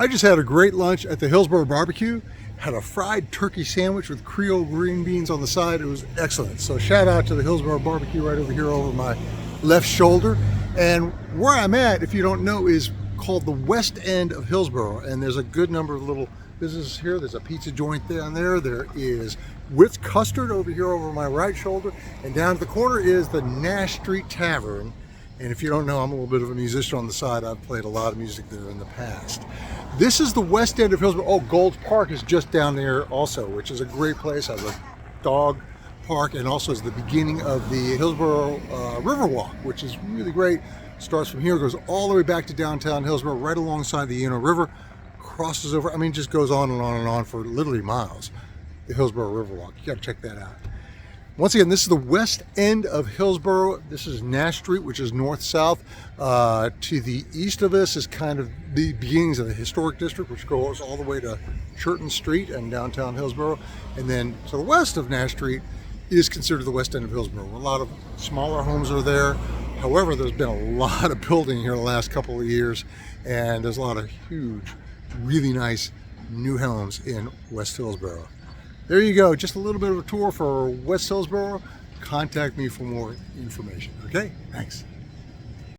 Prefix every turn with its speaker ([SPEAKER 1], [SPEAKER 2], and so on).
[SPEAKER 1] I just had a great lunch at the Hillsborough barbecue. Had a fried turkey sandwich with Creole green beans on the side. It was excellent. So shout out to the Hillsborough barbecue right over here over my left shoulder. And where I'm at, if you don't know, is called the West End of Hillsborough. And there's a good number of little businesses here. There's a pizza joint down there. There is Wits Custard over here over my right shoulder. And down at the corner is the Nash Street Tavern. And if you don't know, I'm a little bit of a musician on the side. I've played a lot of music there in the past. This is the West End of Hillsborough. Oh, Gold's Park is just down there also, which is a great place. Has a dog park and also is the beginning of the Hillsborough Riverwalk, which is really great. Starts from here, goes all the way back to downtown Hillsborough, right alongside the Uno River, crosses over. I mean, just goes on and on and on for literally miles. The Hillsborough Riverwalk. You got to check that out. Once again, this is the West End of Hillsborough. This is Nash Street, which is north-south. To the east of us is kind of the beginnings of the historic district, which goes all the way to Churton Street and downtown Hillsborough. And then to the west of Nash Street is considered the West End of Hillsborough. A lot of smaller homes are there. However, there's been a lot of building here the last couple of years, and there's a lot of huge, really nice new homes in West Hillsborough. There you go, just a little bit of a tour for West Hillsborough. Contact me for more information, okay? Thanks.